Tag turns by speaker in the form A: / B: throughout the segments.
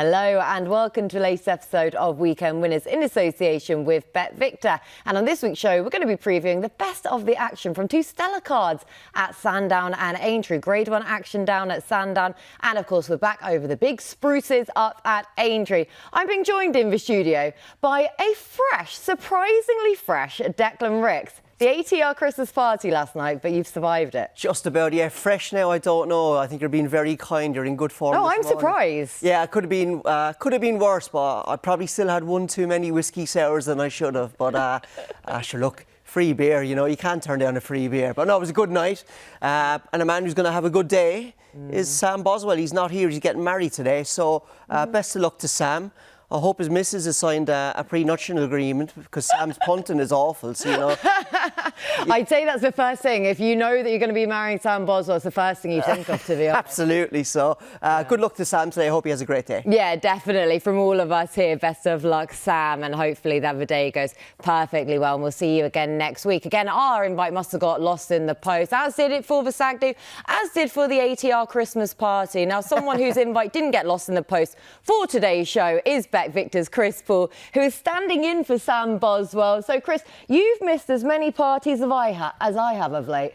A: Hello and welcome to the latest episode of Weekend Winners in association with BetVictor. And on this week's show, we're going to be previewing the best of the action from two stellar cards at Sandown and Aintree. Grade 1 action down at Sandown. And of course, we're back over the big spruces up at Aintree. I'm being joined in the studio by a surprisingly fresh Declan Rix. The ATR Christmas party last night, but you've survived it.
B: Just about, yeah. Fresh now, I don't know. I think you're being very kind. You're in good form.
A: Oh, I'm surprised.
B: Yeah, it could have been worse, but I probably still had one too many whiskey sours than I should have. But sure, look, free beer, you know, you can't turn down a free beer. But no, it was a good night. And a man who's going to have a good day is Sam Boswell. He's not here. He's getting married today. So best of luck to Sam. I hope his missus has signed a prenuptial agreement because Sam's punting is awful, so, you know.
A: I'd say that's the first thing. If you know that you're going to be marrying Sam Boswell, it's the first thing you think of, to be honest.
B: Absolutely. So good luck to Sam today. I hope he has a great day.
A: Yeah, definitely. From all of us here, best of luck, Sam, and hopefully the other day goes perfectly well. And we'll see you again next week. Again, our invite must have got lost in the post, as did it for the Stag Do, as did for the ATR Christmas party. Now, someone whose invite didn't get lost in the post for today's show is BetVictor's Chris Poole, who is standing in for Sam Boswell. So, Chris, you've missed as many parties as I have of late.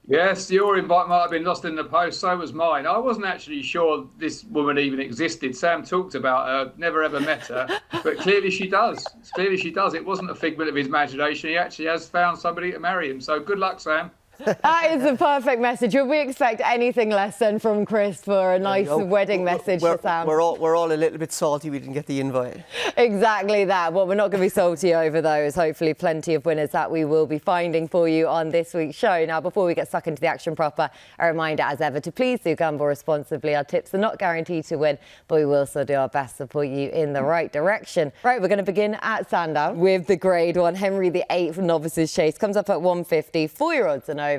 C: Yes, your invite might have been lost in the post, so was mine. I wasn't actually sure this woman even existed. Sam talked about her, never ever met her, but clearly she does. Clearly she does. It wasn't a figment of his imagination. He actually has found somebody to marry him. So good luck, Sam.
A: That is the perfect message. Would we expect anything less than from Chris for a nice wedding message for Sam?
B: We're all a little bit salty we didn't get the invite.
A: Exactly that. Well, we're not going to be salty over those. Hopefully plenty of winners that we will be finding for you on this week's show. Now, before we get stuck into the action proper, a reminder as ever to please do gamble responsibly. Our tips are not guaranteed to win, but we will still do our best to point you in the right direction. Right, we're going to begin at Sandown with the Grade 1 Henry VIII Novices Chase. Comes up at 150, 4-year odds and over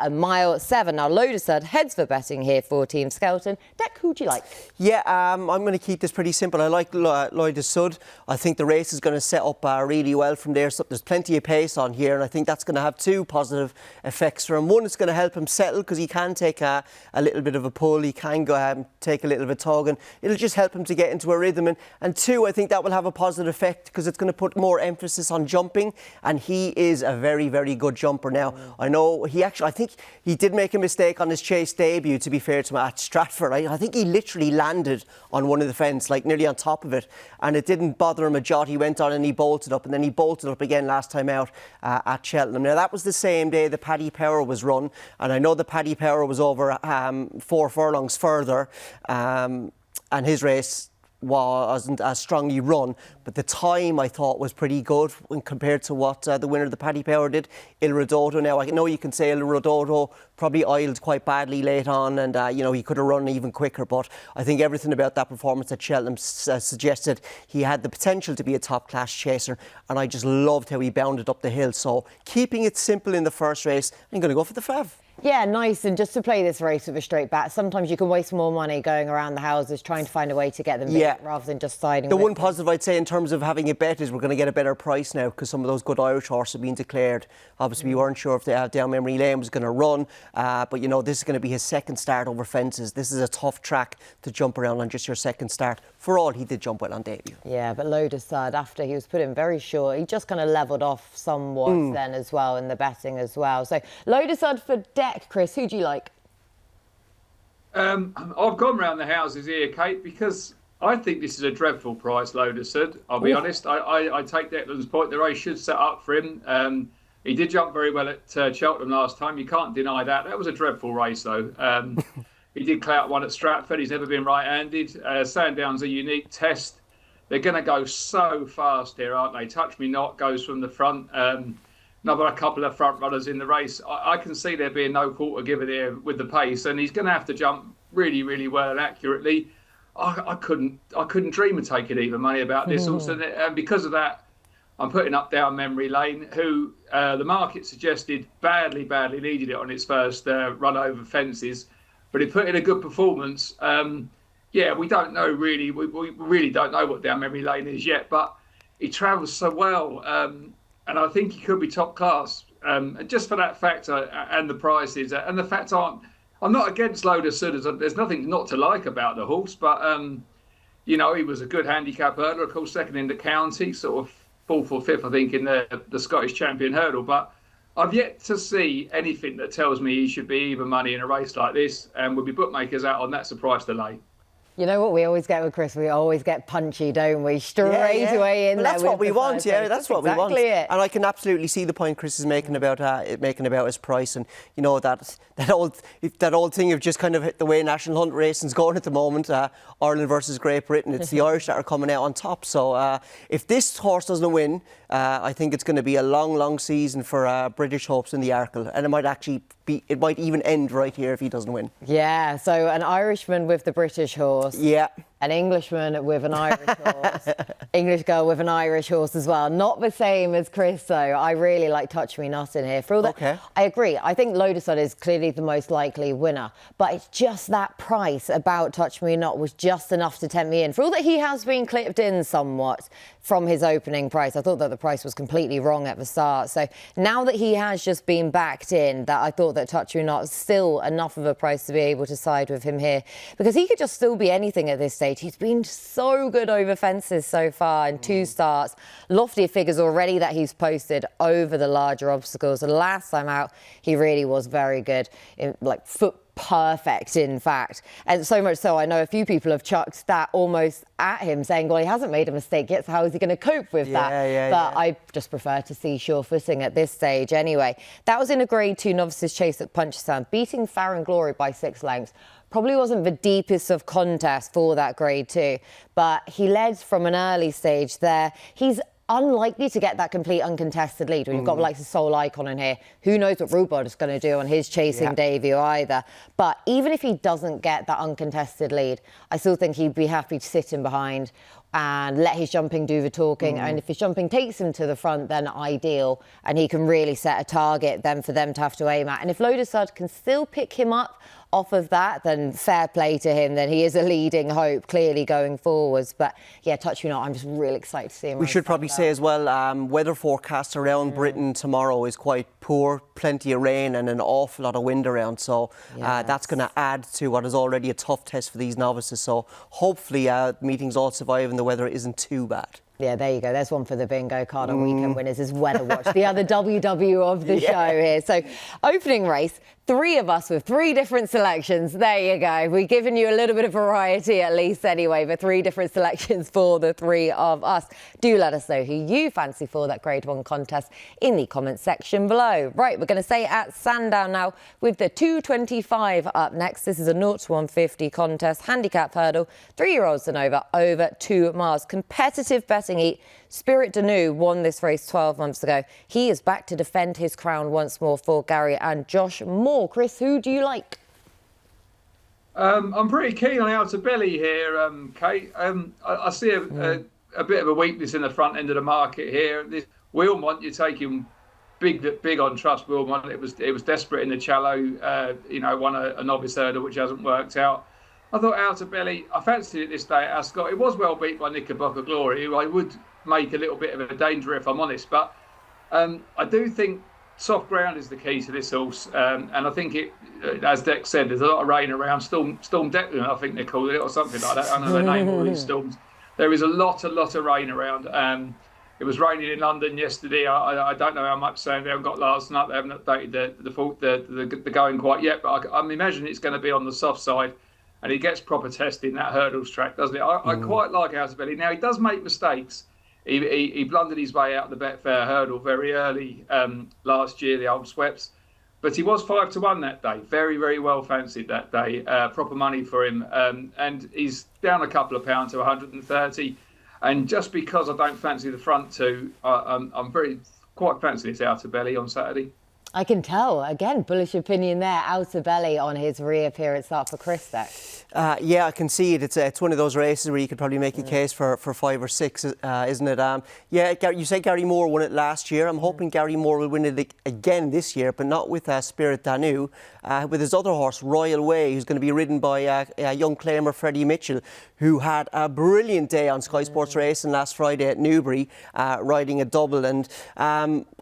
A: a mile 7. Now, L'Eau Du Sud heads for betting here for Team Skelton. Deck, who do you like?
B: Yeah, I'm going to keep this pretty simple. I like L'Eau Du Sud. I think the race is going to set up really well from there. So there's plenty of pace on here, and I think that's going to have two positive effects for him. One, it's going to help him settle because he can take a little bit of a pull. He can go take a little of a tug, and it'll just help him to get into a rhythm. And two, I think that will have a positive effect because it's going to put more emphasis on jumping, and he is a very, very good jumper now. I know I think he did make a mistake on his Chase debut, to be fair to him, at Stratford. I think he literally landed on one of the fence, like nearly on top of it, and it didn't bother him a jot. He went on and he bolted up, and then he bolted up again last time out at Cheltenham. Now, that was the same day the Paddy Power was run, and I know the Paddy Power was over 4 furlongs further, and his race wasn't as strongly run, but the time I thought was pretty good when compared to what the winner of the Paddy Power did, Il Rodotto. Now, I know you can say Il Rodotto probably oiled quite badly late on, and he could have run even quicker, but I think everything about that performance at Cheltenham suggested he had the potential to be a top-class chaser, and I just loved how he bounded up the hill. So keeping it simple in the first race, I'm going to go for the Fav.
A: Yeah, nice. And just to play this race with a straight bat, sometimes you can waste more money going around the houses trying to find a way to get them beat rather than just siding
B: The
A: with
B: one
A: them.
B: positive I'd say in terms of having a bet is we're going to get a better price now because some of those good Irish horses have been declared. Obviously, we weren't sure if the Down Memory Lane was going to run, but, you know, this is going to be his second start over fences. This is a tough track to jump around on just your second start. For all, he did jump well on debut.
A: Yeah, but L'Eau Du Sud, after he was put in very short, he just kind of levelled off somewhat then as well in the betting as well. So L'Eau Du Sud for Deck. Chris, who do you like?
C: I've gone round the houses here, Kate, because I think this is a dreadful price, L'Eau Du Sud. I'll be honest. I take Declan's point. The race should set up for him. He did jump very well at Cheltenham last time. You can't deny that. That was a dreadful race, though. He did clout one at Stratford. He's never been right-handed. Sandown's a unique test. They're going to go so fast here, aren't they? Touch Me Not goes from the front. Another couple of front runners in the race. I can see there being no quarter given here with the pace, and he's going to have to jump really, really well and accurately. I couldn't dream of taking even money about this. Also, and because of that, I'm putting up Down Memory Lane, who the market suggested badly needed it on its first run over fences, but he put in a good performance. We don't know really. We really don't know what Down Memory Lane is yet, but he travels so well, and I think he could be top class. And just for that factor and the prices and the fact I I'm not against L'Eau Du Sud. There's nothing not to like about the horse, but you know, he was a good handicap hurdler, of course, second in the county, sort of fourth or fifth, I think, in the Scottish champion hurdle. But I've yet to see anything that tells me he should be even money in a race like this, and with the bookmakers out on that's the price to lay.
A: You know what we always get with Chris? We always get punchy, don't we? Straight away in
B: well,
A: there.
B: that's what we want, yeah. That's what we want.
A: It.
B: And I can absolutely see the point Chris is making about his price, and you know that old thing of just kind of the way national hunt racing's going at the moment. Ireland versus Great Britain. It's the Irish that are coming out on top. So if this horse doesn't win, I think it's going to be a long season for British hopes in the Arkle, and it might even end right here if he doesn't win.
A: Yeah. So an Irishman with the British horse.
B: Yeah.
A: An Englishman with an Irish horse. English girl with an Irish horse as well. Not the same as Chris, though. I really like Touch Me Not in here. For all that,
B: okay.
A: I agree. I think L'Eau Du Sud is clearly the most likely winner. But it's just that price about Touch Me Not was just enough to tempt me in. For all that he has been clipped in somewhat from his opening price. I thought that the price was completely wrong at the start. So now that he has just been backed in, that I thought that Touch Me Not is still enough of a price to be able to side with him here. Because he could just still be anything at this stage. He's been so good over fences so far in 2 starts. Lofty figures already that he's posted over the larger obstacles. The last time out, he really was very good, foot perfect, in fact. And so much so, I know a few people have chucked that almost at him, saying, well, he hasn't made a mistake yet, so how is he going to cope with that? But I just prefer to see sure footing at this stage anyway. That was in a Grade 2 Novices Chase at Punchestown, beating Farron Glory by 6 lengths. Probably wasn't the deepest of contests for that Grade 2, but he led from an early stage there. He's unlikely to get that complete uncontested lead when you've got like the sole icon in here. Who knows what Rubod is going to do on his chasing debut either. But even if he doesn't get that uncontested lead, I still think he'd be happy to sit in behind and let his jumping do the talking. And if his jumping takes him to the front, then ideal. And he can really set a target then for them to have to aim at. And if L'Eau Du Sud can still pick him up off of that, then fair play to him. Then he is a leading hope, clearly, going forwards. But yeah, Touch Me Not, I'm just really excited to see him.
B: We should probably say as well, weather forecast around Britain tomorrow is quite poor. Plenty of rain and an awful lot of wind around. So that's going to add to what is already a tough test for these novices. So hopefully meetings all survive and the weather isn't too bad. Yeah,
A: there you go. There's one for the bingo card on Weekend Winners is Weather Watch, the other WW of the show here. So, opening race, 3 of us with 3 different selections. There you go. We've given you a little bit of variety at least anyway, but 3 different selections for the 3 of us. Do let us know who you fancy for that Grade 1 contest in the comments section below. Right, we're going to stay at Sandown now with the 225 up next. This is a 0 to 150 contest, handicap hurdle, 3-year-olds and over 2 miles. Competitive betting heat. Spirit Danu won this race 12 months ago. He is back to defend his crown once more for Gary and Josh Moore. Chris, who do you like?
C: I'm pretty keen on Outer Belly here, Kate. I see a bit of a weakness in the front end of the market here. This Wilmot, you're taking big on trust. Wilmot, it was desperate in the Challow. Won a novice hurdle which hasn't worked out. I thought Outer Belly, I fancied it this day at Ascot. It was well beat by Knickerbocker Glory, who I would make a little bit of a danger if I'm honest. But I do think soft ground is the key to this horse. And I think it, as Dex said, there's a lot of rain around. Storm Declan, I think they call it, or something like that. I know the name of all these storms. There is a lot of rain around. It was raining in London yesterday. I don't know how much sand they haven't got last night. They haven't updated the going quite yet. But I'm imagining it's going to be on the soft side. And he gets proper testing that hurdles track, doesn't it? I quite like Outer Belly. Now, he does make mistakes. He blundered his way out of the Betfair hurdle very early last year, the old Sweps. But he was 5 to 1 that day. Very, very well fancied that day. Proper money for him. And he's down a couple of pounds to 130. And just because I don't fancy the front 2, I'm quite fancy this Outer Belly on Saturday.
A: I can tell. Again, bullish opinion there. Outer Belly on his reappearance start for Chris there.
B: Yeah, I can see it. It's one of those races where you could probably make a case for 5 or 6, isn't it? Yeah, you said Gary Moore won it last year. I'm hoping Gary Moore will win it again this year, but not with Spirit Danu. With his other horse, Royal Way, who's going to be ridden by young claimer Freddie Mitchell, who had a brilliant day on Sky Sports Racing last Friday at Newbury, riding a double. And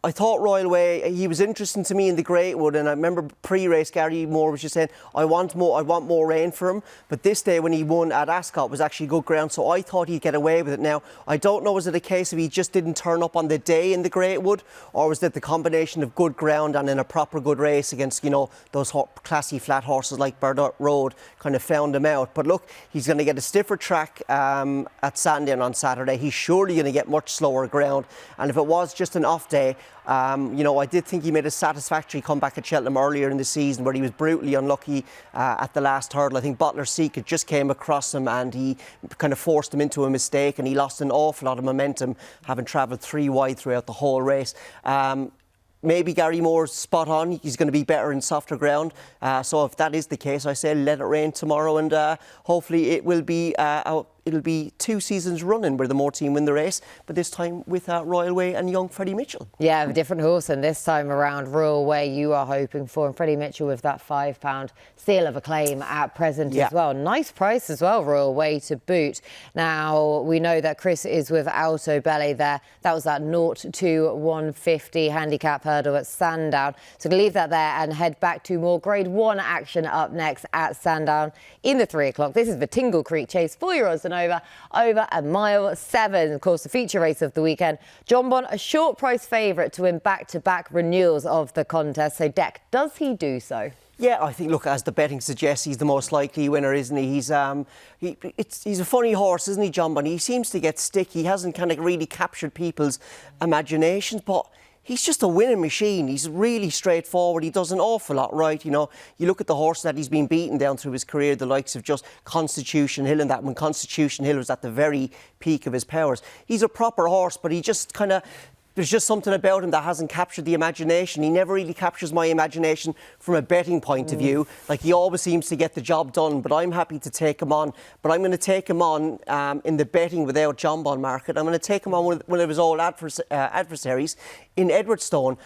B: I thought Royal Way, he was interesting to me in the Greatwood, and I remember pre-race Gary Moore was just saying, I want more rain for him. But this day when he won at Ascot was actually good ground, so I thought he'd get away with it. Now, I don't know, was it a case of he just didn't turn up on the day in the Greatwood, or was it the combination of good ground and in a proper good race against, you know, those classy flat horses like Burdett Road kind of found him out. But look, he's going to get a stiffer track at Sandown on Saturday. He's surely going to get much slower ground, and if it was just an off day, you know, I did think he made a satisfactory comeback at Cheltenham earlier in the season where he was brutally unlucky at the last hurdle. I think Butler Seek just came across him and he kind of forced him into a mistake, and he lost an awful lot of momentum having travelled 3 wide throughout the whole race. Maybe Gary Moore's spot on. He's going to be better in softer ground. So if that is the case, I say let it rain tomorrow, and hopefully it will be it'll be 2 seasons running where the Moore team win the race, but this time with Royal Way and young Freddie Mitchell.
A: Yeah, a different horse, and this time around Royal Way you are hoping for, and Freddie Mitchell with that £5 seal of acclaim at present as well. Nice price as well, Royal Way to boot. Now, we know that Chris is with Alto Belly there. That was that 0 to 150 handicap hurdle at Sandown. So we'll leave that there and head back to more Grade 1 action up next at Sandown in the 3 o'clock. This is the Tingle Creek Chase, 4-year-olds and over a mile 7. Of course, the feature race of the weekend. Jonbon, a short price favourite to win back-to-back renewals of the contest. So, Dec, does he do so?
B: Yeah, I think, look, as the betting suggests, he's the most likely winner, isn't he? He's a funny horse, isn't he, Jonbon? He seems to get sticky. He hasn't kind of really captured people's imaginations, but he's just a winning machine. He's really straightforward. He does an awful lot right. You know, you look at the horse that he's been beaten down through his career, the likes of just Constitution Hill, and that when Constitution Hill was at the very peak of his powers. He's a proper horse, but he just kind of... There's just something about him that hasn't captured the imagination. He never really captures my imagination from a betting point of view. Like, he always seems to get the job done, but I'm happy to take him on. But I'm going to take him on in the betting without Jonbon market. I'm going to take him on with one of his old adversaries in Edwardstone.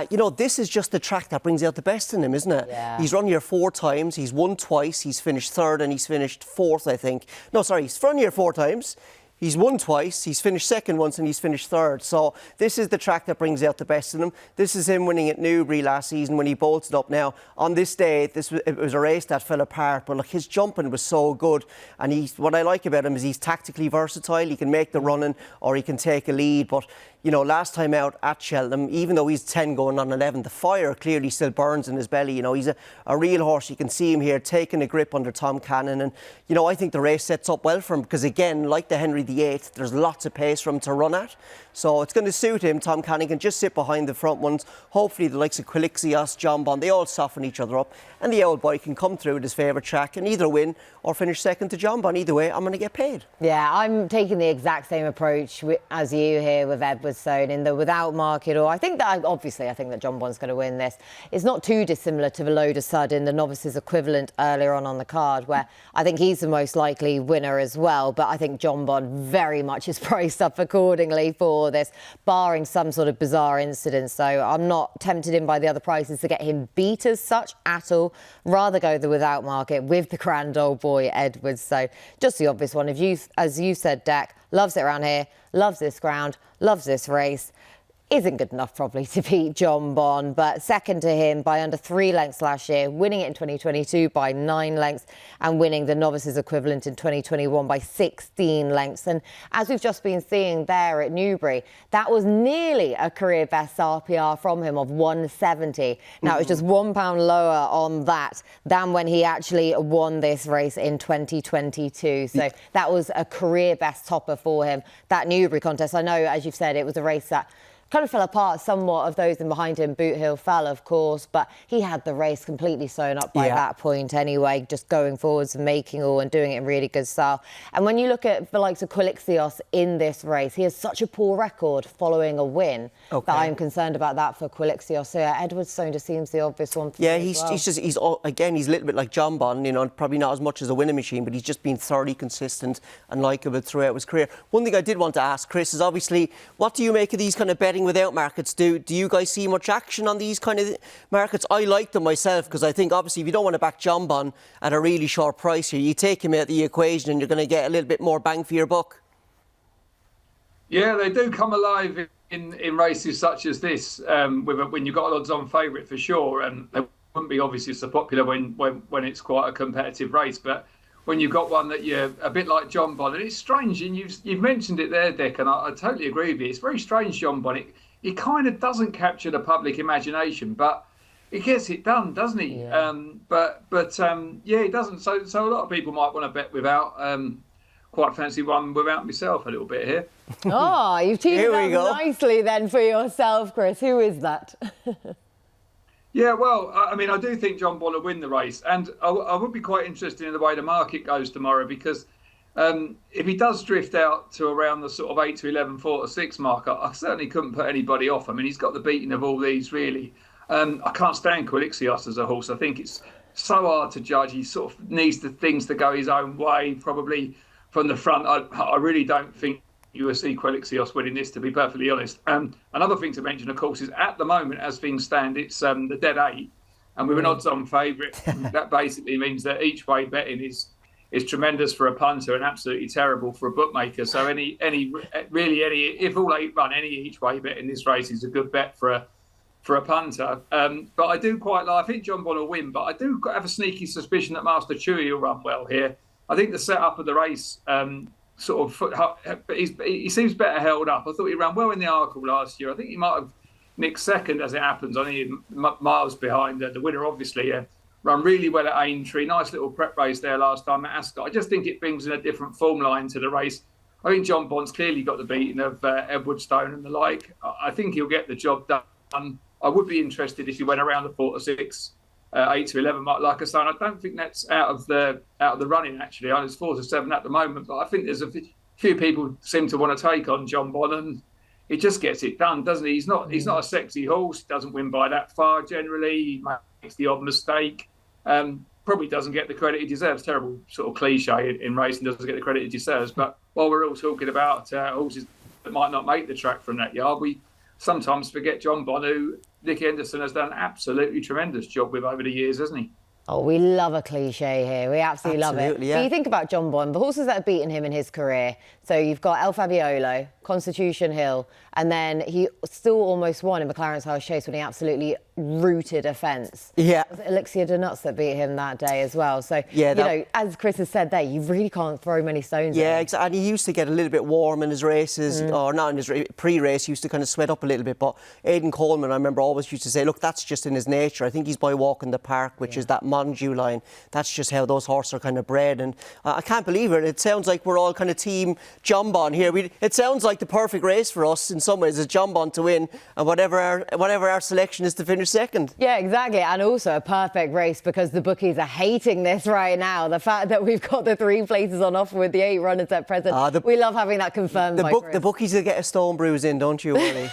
B: You know, this is just the track that brings out the best in him, isn't it?
A: Yeah.
B: He's run here 4 times. He's won twice. He's finished 3rd and he's finished 4th, I think. No, sorry, he's run here 4 times. He's won twice, he's finished 2nd once, and he's finished 3rd. So this is the track that brings out the best in him. This is him winning at Newbury last season when he bolted up. Now, on this day, it was a race that fell apart, but look, his jumping was so good. And what I like about him is he's tactically versatile. He can make the running or he can take a lead. But, you know, last time out at Cheltenham, even though he's 10 going on 11, the fire clearly still burns in his belly. You know, he's a real horse. You can see him here taking a grip under Tom Cannon. And, you know, I think the race sets up well for him because, again, like the Henry VIII, there's lots of pace for him to run at. So it's going to suit him. Tom Cannon can just sit behind the front ones. Hopefully the likes of Quilixios, Jonbon, they all soften each other up. And the old boy can come through with his favourite track and either win or finish 2nd to Jonbon. Either way, I'm going to get paid.
A: Yeah, I'm taking the exact same approach as you here with Edwardstone in the without market. Or I think that Jonbon's going to win this. It's not too dissimilar to the L'Eau Du Sud in the novices equivalent earlier on the card, where I think he's the most likely winner as well. But I think Jonbon very much is priced up accordingly for this, barring some sort of bizarre incident. So I'm not tempted in by the other prices to get him beat as such at all. Rather go the without market with the grand old boy Edwards. So just the obvious one. As you said, Dec, loves it around here, loves this ground, loves this race. Isn't good enough probably to beat Jonbon, but 2nd to him by under 3 lengths last year, winning it in 2022 by 9 lengths and winning the novices equivalent in 2021 by 16 lengths. And as we've just been seeing there at Newbury, that was nearly a career best RPR from him of 170. Now, it was just £1 lower on that than when he actually won this race in 2022. So that was a career best topper for him. That Newbury contest, I know, as you've said, it was a race that kind of fell apart somewhat of those in behind him. Boot Hill fell, of course, but he had the race completely sewn up by that point anyway, just going forwards and making all and doing it in really good style. And when you look at the likes of Quilixios in this race, he has such a poor record following a win that I'm concerned about that for Quilixios. So yeah, Edwardstone just seems the obvious one for me
B: he's
A: as well.
B: he's a little bit like Jonbon, you know, probably not as much as a winning machine, but he's just been thoroughly consistent and likeable throughout his career. One thing I did want to ask Chris is obviously, what do you make of these kind of betting without markets? Do you guys see much action on these kind of markets? I like them myself because I think obviously if you don't want to back Jonbon at a really short price here, you take him out of the equation and you're going to get a little bit more bang for your buck.
C: Yeah, they do come alive in races such as this, when you've got an odds-on favourite for sure, and they wouldn't be obviously so popular when it's quite a competitive race, but when you've got one that you're a bit like Jonbon, and it's strange, and you've mentioned it there, Dick, and I totally agree with you. It's very strange, Jonbon. It kind of doesn't capture the public imagination, but it gets it done, doesn't he?
A: Yeah.
C: Yeah, it doesn't. So a lot of people might want to bet without. Quite fancy one without myself a little bit here.
A: Oh, you've teed it up nicely then for yourself, Chris. Who is that?
C: Yeah, well, I mean, I do think Jonbon will win the race, and I would be quite interested in the way the market goes tomorrow, because if he does drift out to around the sort of 8 to 11, 4 to 6 mark, I certainly couldn't put anybody off. I mean, he's got the beating of all these, really. I can't stand Quilixios as a horse. I think it's so hard to judge. He sort of needs the things to go his own way, probably from the front. I really don't think you will see Quilixios winning this, to be perfectly honest. Another thing to mention, of course, is at the moment, as things stand, it's the dead 8, and with an odds-on favourite, that basically means that each way betting is tremendous for a punter and absolutely terrible for a bookmaker. So if all 8 run, any each way bet in this race is a good bet for a punter. But I do quite like. I think Jonbon will win, but I do have a sneaky suspicion that Master Chewy will run well here. I think the setup of the race. He seems better held up. I thought he ran well in the Arkle last year. I think he might have nicked second, as it happens, only miles behind the winner, obviously. Run really well at Aintree. Nice little prep race there last time at Ascot. I just think it brings in a different form line to the race. I think Jonbon's clearly got the beating of Edwardstone and the like. I think he'll get the job done. I would be interested if he went around the 4 to 6. 8 to 11 mark, like I say, and I don't think that's out of the running, actually. It's 4 to 7 at the moment, but I think there's a few people seem to want to take on Jonbon, and he just gets it done, doesn't he? He's not a sexy horse, doesn't win by that far generally, he makes the odd mistake, probably doesn't get the credit he deserves. Terrible sort of cliche in racing, doesn't get the credit he deserves. But while we're all talking about horses that might not make the track from that yard, we sometimes forget Jonbon, who Nick Henderson has done an absolutely tremendous job with over the years, hasn't he?
A: Oh, we love a cliche here. We absolutely love it.
B: Yeah.
A: But you think about Jonbon, the horses that have beaten him in his career. So you've got El Fabiolo, Constitution Hill, and then he still almost won in McLaren's House Chase when he absolutely rooted a fence.
B: Yeah.
A: Was it Elixir de Nuts that beat him that day as well? So, yeah, as Chris has said there, you really can't throw many stones
B: Yeah,
A: in.
B: exactly. And he used to get a little bit warm in his races, or not in his pre-race, he used to kind of sweat up a little bit. But Aidan Coleman, I remember, always used to say, look, that's just in his nature. I think he's by walking the park, which is that Monju line. That's just how those horses are kind of bred. And I can't believe it. It sounds like we're all kind of team Jonbon here. It sounds like the perfect race for us in some ways, is Jonbon to win, and whatever our selection is to finish second.
A: Yeah, exactly. And also a perfect race, because the bookies are hating this right now. The fact that we've got the 3 places on offer with the 8 runners at present. We love having that confirmed.
B: The bookies will get a stone bruise in, don't you, Willie?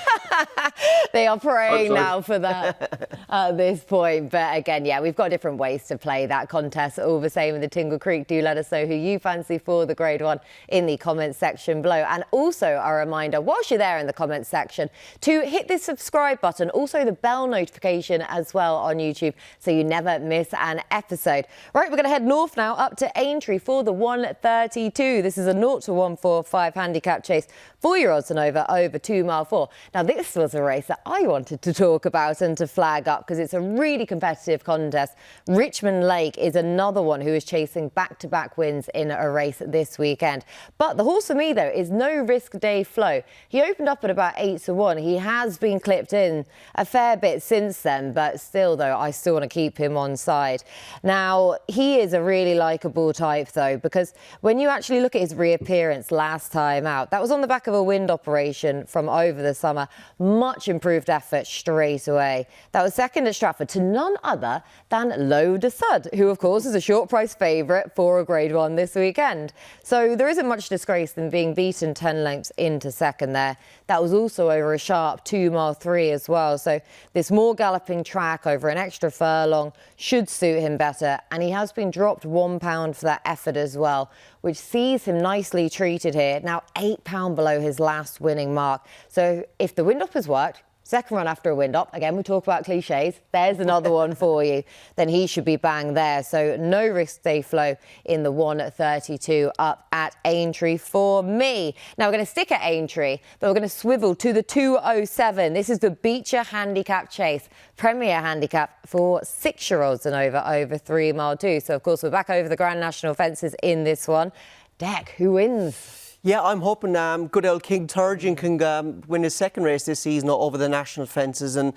A: They are praying now for that at this point. But again, yeah, we've got different ways to play that contest. All the same in the Tingle Creek. Do let us know who you fancy for the Grade 1 in the comments section below. And also a reminder, whilst you're there in the comments section, to hit the subscribe button, also the bell notification as well on YouTube, so you never miss an episode. Right, we're going to head north now up to Aintree for the 132. This is a 0 to 145 handicap chase, 4-year-olds and over 2 mile 4. Now, this was a race that I wanted to talk about and to flag up, because it's a really competitive contest. Richmond Lake is another one who is chasing back-to-back wins in a race this weekend. But the horse for me, though, is No Risk Day Flow. He opened up at about 8 to 1. He has been clipped in a fair bit since then, but still, though, I still want to keep him on side. Now, he is a really likeable type, though, because when you actually look at his reappearance last time out, that was on the back of a wind operation from over the summer. Much improved effort straight away. That was second at Stratford to none other than L'Eau Du Sud, who, of course, is a short price favourite for a Grade 1 this weekend. So there isn't much disgrace in being beaten 10 lengths into second there. That was also over a sharp 2 mile 3 as well. So this more galloping track over an extra furlong should suit him better. And he has been dropped £1 for that effort as well, which sees him nicely treated here. Now £8 below his last winning mark. So if the wind up has worked, second run after a wind up. Again, we talk about cliches. There's another one for you. Then he should be bang there. So no risk stay flow in the 1:32 up at Aintree for me. Now we're going to stick at Aintree, but we're going to swivel to the 2:07. This is the Becher Handicap Chase, Premier Handicap for 6-year-olds and over 3 mile too. So of course we're back over the Grand National fences in this one. Dec, who wins?
B: Yeah, I'm hoping good old King Turgeon can win his second race this season over the national fences. And,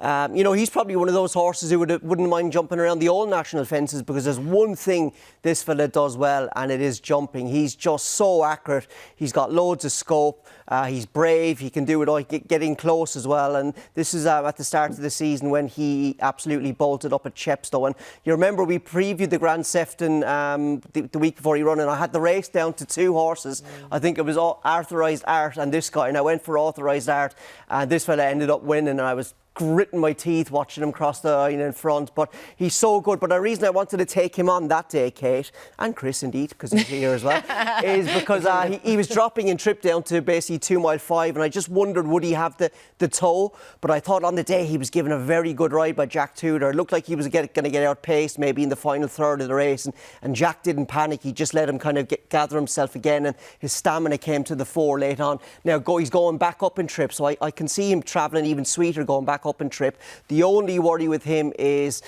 B: he's probably one of those horses who wouldn't mind jumping around the old national fences, because there's one thing this fella does well, and it is jumping. He's just so accurate. He's got loads of scope. He's brave. He can do it all, getting close as well. And this is at the start of the season when he absolutely bolted up at Chepstow. And you remember we previewed the Grand Sefton the week before he ran, and I had the race down to 2 horses. I think it was Authorised Art and this guy, and I went for Authorised Art, and this fella ended up winning, and I was gritting my teeth watching him cross the line in front. But he's so good. But the reason I wanted to take him on that day, Kate, and Chris indeed, because he's here as well, is because he was dropping in trip down to basically 2 mile 5, and I just wondered, would he have the toe? But I thought on the day he was given a very good ride by Jack Tudor. It looked like he was going to get outpaced maybe in the final third of the race, and Jack didn't panic. He just let him kind of gather himself again, and his stamina came to the fore late on. Now he's going back up in trip, so I can see him travelling even sweeter going back up in trip. The only worry with him is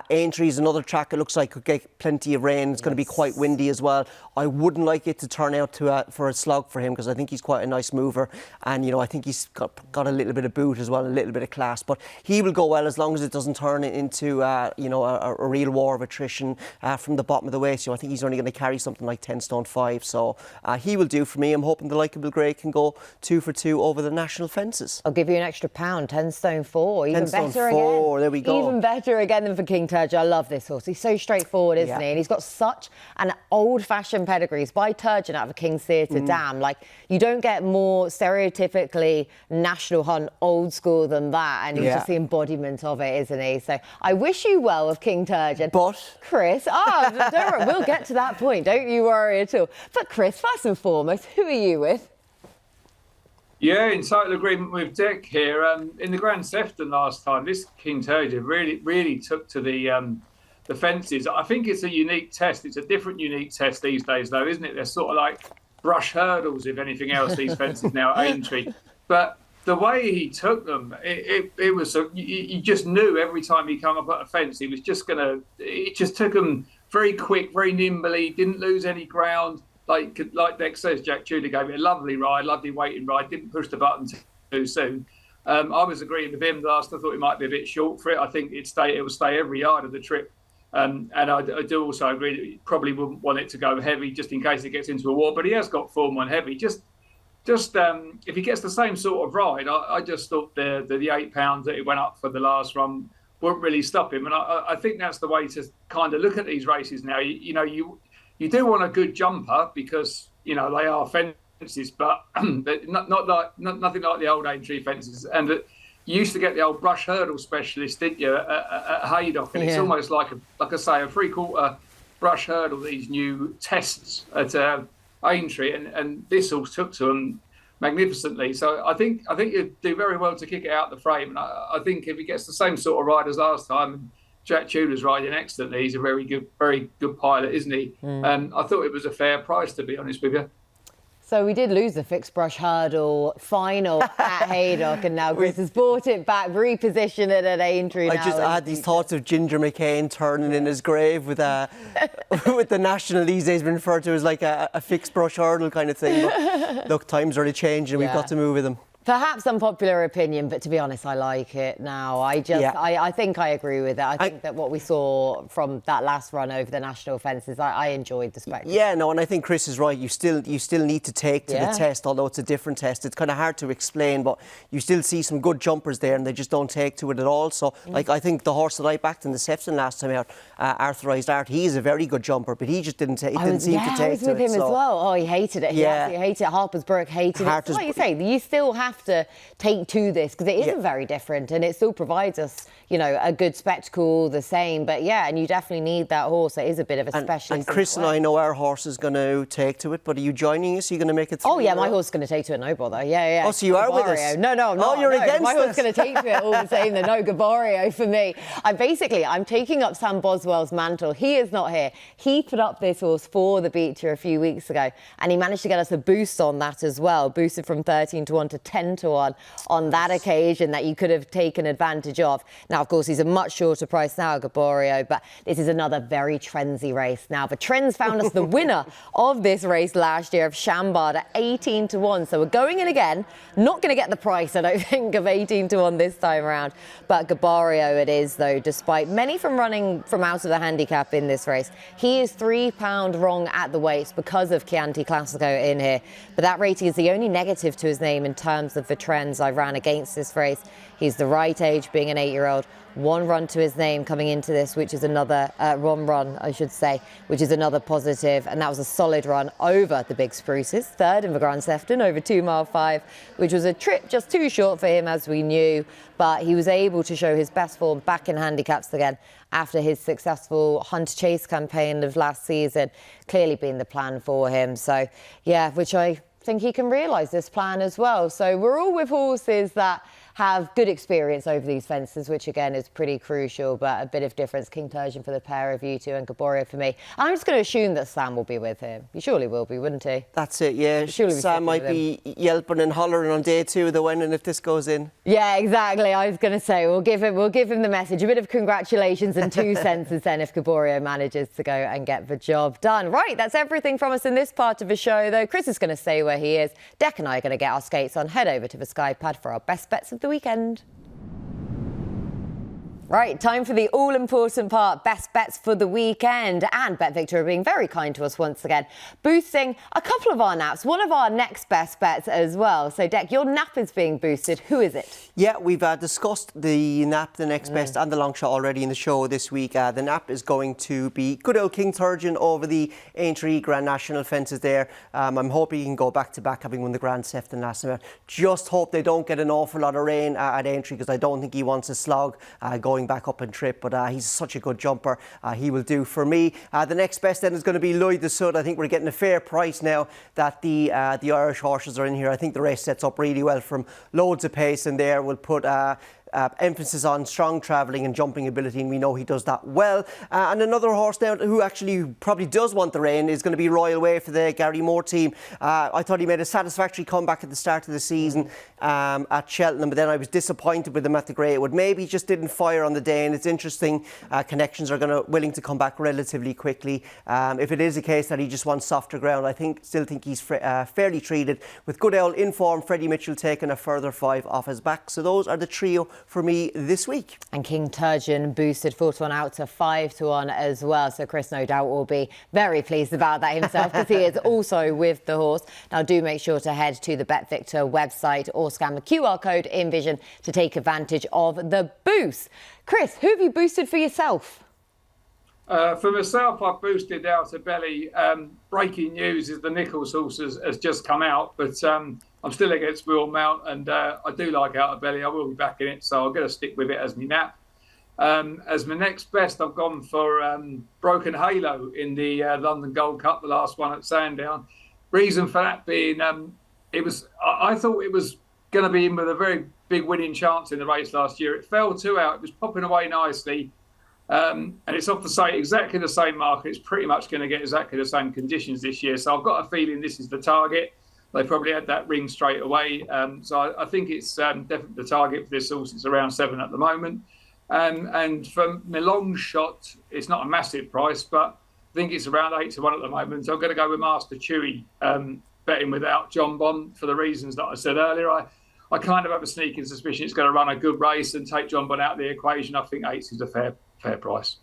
B: Aintree is another track. It looks like could get plenty of rain. It's going to be quite windy as well. I wouldn't like it to turn out for a slog for him, because I think he's quite a nice mover, and I think he's got a little bit of boot as well, a little bit of class. But he will go well as long as it doesn't turn into a real war of attrition from the bottom of the way. So I think he's only going to carry something like 10 stone 5. So he will do for me. I'm hoping the Likeable Grey can go 2 for 2 over the national fences.
A: I'll give you an extra £1, 10 stone 4. Even
B: 10 stone
A: better
B: 4,
A: again.
B: there we go.
A: Even better again than for King Turgeon. I love this horse. He's so straightforward, isn't he? And he's got such an old-fashioned pedigree. He's by Turgeon out of a King's Theatre Dam. Like, you don't get more stereotypically national hunt old school than that. And he's just the embodiment of it, isn't he? So I wish you well with King Turgeon.
B: But
A: Chris, don't worry, we'll get to that point. Don't you worry at all. But Chris, first and foremost, who are you with?
C: Yeah, in total agreement with Dec here. In the Grand Sefton last time, this King Turgeon really took to the fences. I think it's a unique test. It's a different unique test these days, though, isn't it? They're sort of like brush hurdles, if anything else, these fences now at Aintree. But the way he took them, it was you just knew every time he came up at a fence, he was just it just took him very quick, very nimbly, didn't lose any ground. Like Dec says, Jack Tudor gave it a lovely ride, lovely waiting ride, didn't push the button too soon. I was agreeing with him last. I thought it might be a bit short for it. I think it will stay every yard of the trip. And I do also agree that he probably wouldn't want it to go heavy just in case it gets into a war. But he has got form on heavy. Just if he gets the same sort of ride, I just thought the £8 that it went up for the last run wouldn't really stop him. And I think that's the way to kind of look at these races now. You do want a good jumper because they are fences, but nothing like the old Aintree fences. And you used to get the old brush hurdle specialist, didn't you, at Haydock? And it's almost like a 3/4 brush hurdle. These new tests at Aintree, and this all took to them magnificently. So I think you'd do very well to kick it out the frame. And I think if he gets the same sort of ride as last time. Jack Tudor's riding excellently. He's a very good pilot, isn't he? I thought it was a fair price, to be honest with you.
A: So we did lose the fixed brush hurdle final at Haydock, and now Chris has bought it back, repositioned it at Aintree.
B: I had these thoughts of Ginger McCain turning in his grave with with the national these days been referred to as like a fixed brush hurdle kind of thing. But look, times are changing. We've got to move with them.
A: Perhaps unpopular opinion, but to be honest, I like it now. I think I agree with it. I think that what we saw from that last run over the national fences, I enjoyed the spectacle.
B: Yeah, no, and I think Chris is right. You still need to take to the test, although it's a different test. It's kind of hard to explain, but you still see some good jumpers there, and they just don't take to it at all. So, I think the horse that I backed in the Sefton last time out, Authorised Art, he is a very good jumper, but he just didn't seem to take to it.
A: I was with him as well. Oh, he hated it. He hated it. Harper's Brook hated it. So like you say, you still have have to take to this because it isn't very different and it still provides us, you know, a good spectacle the same. But yeah, and you definitely need that horse. It is a bit of a specialist.
B: And Chris and I know our horse is going to take to it, but are you joining us? Are you going to make it through?
A: Oh yeah, my horse is going to take to it, no bother. Yeah.
B: Oh, so you are with us?
A: No, I'm not.
B: Oh, you're against
A: my horse is
B: us.
A: going to take to it all the same. No, Gaborio for me. I'm taking up Sam Boswell's mantle. He is not here. He put up this horse for the Becher a few weeks ago, and he managed to get us a boost on that as well. Boosted from 13 to 1 to 10 to 1 on that occasion that you could have taken advantage of. Now, of course, he's a much shorter price now, Gaborio, but this is another very trendy race. Now, the trends found us the winner of this race last year of Jonbon at 18 to 1. So we're going in again. Not going to get the price, I don't think, of 18 to 1 this time around. But Gaborio it is, though, despite many from running from out of the handicap in this race. He is £3 wrong at the weights because of Chianti Classico in here. But that rating is the only negative to his name in terms of the trends I ran against this race. He's the right age, being an 8-year-old. 1 run to his name coming into this, which is another run, I should say, which is another positive. And that was a solid run over the Big Spruces. 3rd in the Grand Sefton over 2 mile 5, which was a trip just too short for him, as we knew. But he was able to show his best form back in handicaps again after his successful Hunt Chase campaign of last season, clearly being the plan for him. So, yeah, which I think he can realise this plan as well. So we're all with horses that have good experience over these fences, which again is pretty crucial, but a bit of difference. King Turgeon for the pair of you two and Gaborio for me. I'm just going to assume that Sam will be with him. He surely will be, wouldn't he?
B: That's it, yeah. Sam might be yelping and hollering on day 2 of the winning if this goes in.
A: Yeah, exactly. I was going to say we'll give him the message. A bit of congratulations and 2 senses then if Gaborio manages to go and get the job done. Right, that's everything from us in this part of the show, though. Chris is going to stay where he is. Dec and I are going to get our skates on, head over to the Sky Pad for our best bets of the weekend. Right, time for the all-important part, best bets for the weekend. And BetVictor are being very kind to us once again, boosting a couple of our naps, one of our next best bets as well. So, Dec, your nap is being boosted. Who is it?
B: Yeah, we've discussed the nap, the next best, and the long shot already in the show this week. The nap is going to be good old King Turgeon over the Aintree Grand National fences there. I'm hoping he can go back-to-back, having won the Grand Sefton last year. Just hope they don't get an awful lot of rain at Aintree, because I don't think he wants a slog going back up and trip, but he's such a good jumper. He will do for me. The next best then is going to be L'Eau Du Sud. I think we're getting a fair price now that the Irish horses are in here. I think the race sets up really well from loads of pace in there. We'll put emphasis on strong travelling and jumping ability, and we know he does that well. And another horse now who actually probably does want the rain is going to be Royal Way for the Gary Moore team. I thought he made a satisfactory comeback at the start of the season at Cheltenham, but then I was disappointed with him at the Greywood. Maybe he just didn't fire on the day, and it's interesting. Connections are willing to come back relatively quickly. If it is a case that he just wants softer ground, still think he's fairly treated. With good old informed Freddie Mitchell taking a further 5 off his back. So those are the trio for me this week.
A: And King Turgeon boosted 4 to 1 out to 5 to 1 as well. So Chris no doubt will be very pleased about that himself, because he is also with the horse. Now do make sure to head to the BetVictor website or scan the QR code in Vision to take advantage of the boost. Chris, who have you boosted for yourself?
C: For myself, I've boosted out to Belly. Breaking news is the Nichols horse has just come out, but I'm still against Will Mount, and I do like Out of Belly. I will be backing it, so I'm going to stick with it as my nap. As my next best, I've gone for Broken Halo in the London Gold Cup, the last one at Sandown. Reason for that being, I thought it was going to be in with a very big winning chance in the race last year. It fell 2 out. It was popping away nicely. And it's off exactly the same market. It's pretty much going to get exactly the same conditions this year. So I've got a feeling this is the target. They probably had that ring straight away. So I think it's definitely the target for this horse. It's around 7 at the moment. And for my long shot, it's not a massive price, but I think it's around 8 to 1 at the moment. So I'm going to go with Master Chewy, betting without Jonbon for the reasons that I said earlier. I kind of have a sneaking suspicion it's going to run a good race and take Jonbon out of the equation. I think 8 is a fair price.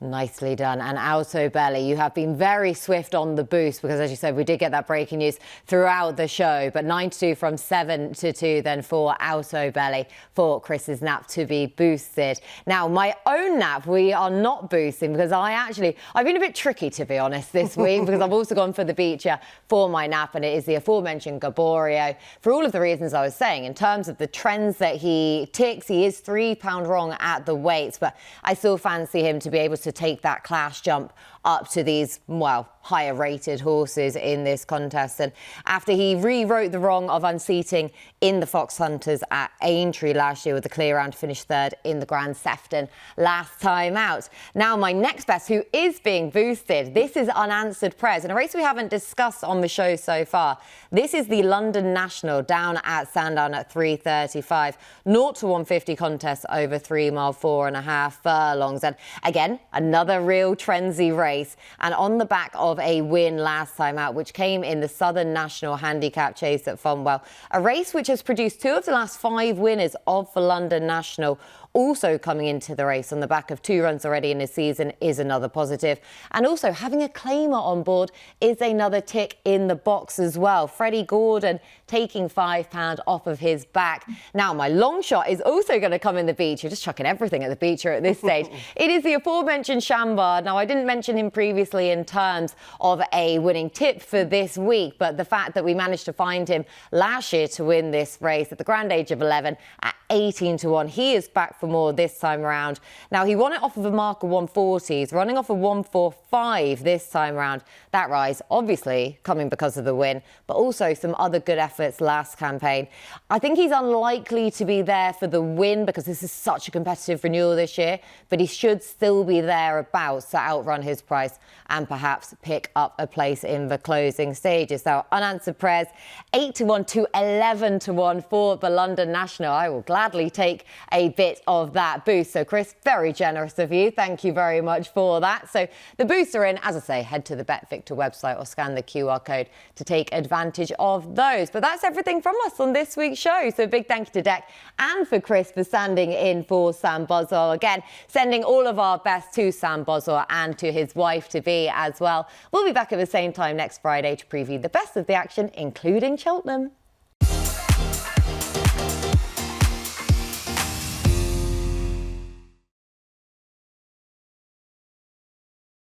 A: Nicely done. And Alto Belly, you have been very swift on the boost because, as you said, we did get that breaking news throughout the show. But 9-2 from 7-2 then for Alto Belly for Chris's nap to be boosted. Now, my own nap, we are not boosting because I've been a bit tricky, to be honest, this week because I've also gone for the Becher for my nap, and it is the aforementioned Gaborio. For all of the reasons I was saying, in terms of the trends that he ticks, he is £3 wrong at the weights, but I still fancy him to be able to take that class jump up to these, well, higher rated horses in this contest. And after he rewrote the wrong of unseating in the Fox Hunters at Aintree last year with the clear round to finish third in the Grand Sefton last time out. Now my next best, who is being boosted, this is Unanswered Prez, in a race we haven't discussed on the show so far. This is the London National down at Sandown at 3:35. 0-150 contest over 3 mile, 4.5 furlongs. And again, another real trendsy race. And on the back of a win last time out, which came in the Southern National Handicap Chase at Funwell, a race which has produced 2 of the last 5 winners of the London National. Also coming into the race on the back of 2 runs already in the season is another positive. And also having a claimer on board is another tick in the box as well. Freddie Gordon taking £5 off of his back. Now, my long shot is also going to come in the Becher. You're just chucking everything at the Becher at this stage. It is the aforementioned Jonbon. Now, I didn't mention him previously in terms of a winning tip for this week, but the fact that we managed to find him last year to win this race at the grand age of 11 at 18-1, he is back for more this time around. Now, he won it off of a mark of 140. He's running off of 145 this time around. That rise, obviously, coming because of the win, but also some other good efforts last campaign. I think he's unlikely to be there for the win because this is such a competitive renewal this year, but he should still be thereabouts to outrun his price and perhaps pick up a place in the closing stages. So, Unanswered Prez, 8-1 to 11-1 for the London National. I will gladly take a bit of that boost. So, Chris, very generous of you. Thank you very much for that. So, the boosts are in. As I say, head to the BetVictor website or scan the QR code to take advantage of those. But that's everything from us on this week's show. So, big thank you to Dec and for Chris for standing in for Sam Boswell. Again, sending all of our best to Sam Boswell and to his wife-to-be as well. We'll be back at the same time next Friday to preview the best of the action, including Cheltenham.